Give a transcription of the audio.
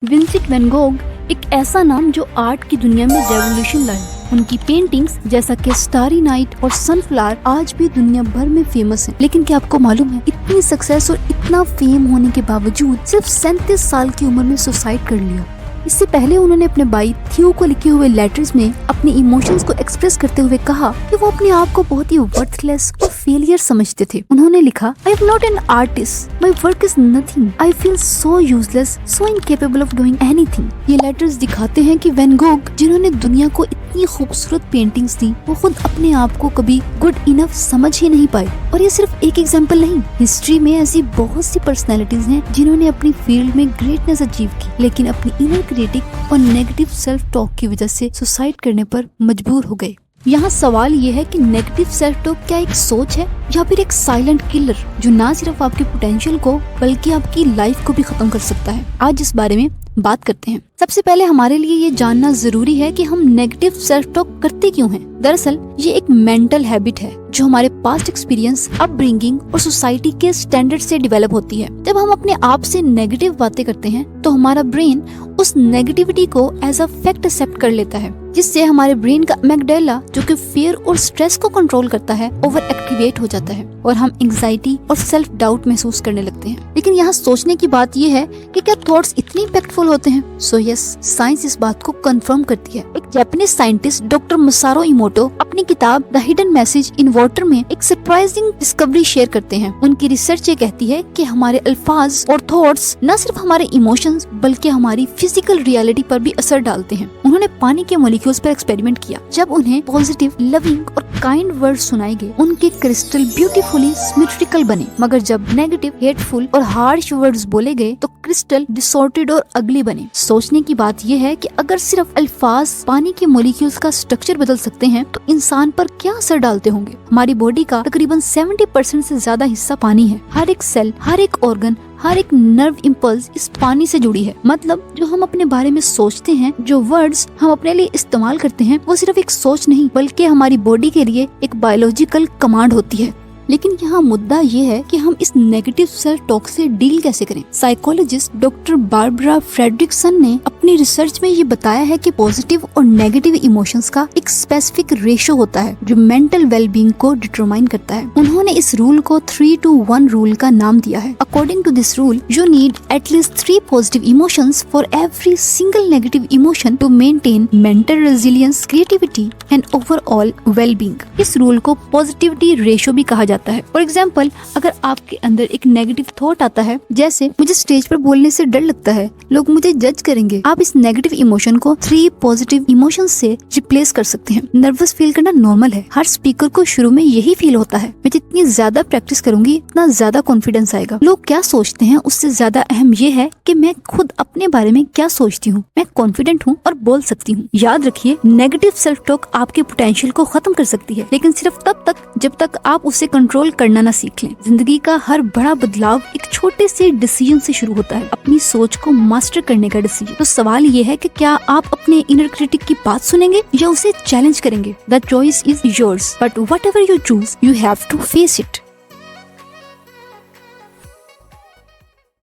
Vincent van Gog एक ऐसा नाम जो आर्ट की दुनिया में रेवोल्यूशन लाए। उनकी पेंटिंग्स जैसा कि स्टारी नाइट और सनफ्लावर आज भी दुनिया भर में फेमस हैं। लेकिन क्या आपको मालूम है, इतनी सक्सेस और इतना फेम होने के बावजूद सिर्फ 37 साल की उम्र में सुसाइड कर लिया। इससे पहले उन्होंने अपने भाई थियो को लिखे हुए लेटर्स में अपने इमोशंस को एक्सप्रेस करते हुए कहा कि वो अपने आप को बहुत ही वर्थलेस और फेलियर समझते थे। उन्होंने लिखा, I am not an artist, my work is nothing, I feel so useless, so incapable of doing anything. ये लेटर्स दिखाते हैं कि वैन गोग, जिन्होंने दुनिया को इतनी खूबसूरत पेंटिंग्स दी, वो खुद अपने आप को कभी गुड इनफ समझ ही नहीं पाए। और ये सिर्फ एक एग्जाम्पल नहीं, हिस्ट्री में ऐसी बहुत सी पर्सनैलिटीज हैं जिन्होंने अपनी फील्ड में ग्रेटनेस अचीव की, लेकिन अपनी इनर क्रिटिक और नेगेटिव सेल्फ टॉक की वजह से सुसाइड करने पर मजबूर हो गए। यहाँ सवाल ये है कि नेगेटिव सेल्फ टॉक क्या एक सोच है या फिर एक साइलेंट किलर जो ना सिर्फ आपके पोटेंशियल को बल्कि आपकी लाइफ को भी खत्म कर सकता है। आज इस बारे में बात करते हैं। सबसे पहले हमारे लिए ये जानना जरूरी है कि हम नेगेटिव सेल्फ टॉक करते क्यों हैं। दरअसल ये एक मेंटल हैबिट है जो हमारे पास्ट एक्सपीरियंस, अपब्रिंगिंग और सोसाइटी के स्टैंडर्ड से डेवलप होती है। जब हम अपने आप से नेगेटिव बातें करते हैं तो हमारा ब्रेन उस नेगेटिविटी को एज अ फैक्ट एक्सेप्ट कर लेता है, जिससे हमारे ब्रेन का एमिग्डाला, जो कि फियर और स्ट्रेस को कंट्रोल करता है, ओवर एक्टिवेट हो जाता है और हम एंजाइटी और सेल्फ डाउट महसूस करने लगते हैं। लेकिन यहाँ सोचने की बात यह है कि क्या थॉट्स इतने इम्पैक्टफुल होते हैं? सो यस, साइंस इस बात को कंफर्म करती है। एक जापानीज साइंटिस्ट डॉक्टर मसारो इमोटो अपनी किताब the hidden message in water में एक सरप्राइजिंग डिस्कवरी शेयर करते हैं। उनकी रिसर्च ये कहती है कि हमारे अल्फाज और थॉट्स न सिर्फ हमारे इमोशंस बल्कि हमारी फिजिकल रियलिटी पर भी असर डालते हैं। उन्होंने पानी के मॉलिक्यूल्स पर एक्सपेरिमेंट किया। जब उन्हें पॉजिटिव, लविंग और काइंड वर्ड सुनाए गए, उनके क्रिस्टल ब्यूटीफुली सिमेट्रिकल बने, मगर जब नेगेटिव, हेटफुल और हार्श वर्ड्स बोले गए तो क्रिस्टल डिसऑर्डर्ड और अगली बने। सोचने की बात यह है कि अगर सिर्फ अल्फाज पानी के मॉलिक्यूल्स का स्ट्रक्चर बदल सकते हैं तो इंसान पर क्या असर डालते होंगे। हमारी बॉडी का तकरीबन 70% से ज्यादा हिस्सा पानी है। हर एक सेल, हर एक ऑर्गन, हर एक नर्व इम्पल्स इस पानी से जुड़ी है। मतलब जो हम अपने बारे में सोचते हैं, जो वर्ड्स हम अपने लिए इस्तेमाल करते हैं, वो सिर्फ एक सोच नहीं बल्कि हमारी बॉडी के लिए एक बायोलॉजिकल कमांड होती है। लेकिन यहाँ मुद्दा ये है कि हम इस नेगेटिव सेल्फ टॉक से डील कैसे करें। साइकोलॉजिस्ट डॉक्टर बारबरा फ्रेडरिक्सन ने अपनी रिसर्च में ये बताया है कि पॉजिटिव और नेगेटिव इमोशंस का एक स्पेसिफिक रेशो होता है जो मेंटल वेलबींग को डिटरमाइन करता है। उन्होंने इस रूल को 3-to-1 रूल का नाम दिया है। According to this rule, you need at least 3 positive emotions for every single negative emotion to maintain mental resilience, creativity and overall wellbeing. इस रूल को पॉजिटिविटी रेशो भी कहा जाता है। फॉर एग्जाम्पल, अगर आपके अंदर एक नेगेटिव थॉट आता है, जैसे मुझे स्टेज पर बोलने से डर लगता है, लोग मुझे जज करेंगे, आप इस नेगेटिव इमोशन को 3 पॉजिटिव इमोशन से रिप्लेस कर सकते हैं। नर्वस फील करना नॉर्मल है। हर स्पीकर को शुरू में यही फील होता है। मैं जितनी ज्यादा प्रैक्टिस करूंगी उतना ज्यादा कॉन्फिडेंस आएगा। लोग क्या सोचते हैं उससे ज्यादा अहम ये है कि मैं खुद अपने बारे में क्या सोचती हूँ। मैं कॉन्फिडेंट हूँ और बोल सकती हूँ। याद रखिए, नेगेटिव सेल्फ टॉक आपके पोटेंशियल को खत्म कर सकती है, लेकिन सिर्फ तब तक जब तक आप उसे कंट्रोल करना ना सीख लें। जिंदगी का हर बड़ा बदलाव एक छोटे से डिसीजन से शुरू होता है, अपनी सोच को मास्टर करने का डिसीजन। तो सवाल ये है कि क्या आप अपने इनर क्रिटिक की बात सुनेंगे या उसे चैलेंज करेंगे। The choice is yours, but whatever you choose, you have to face it.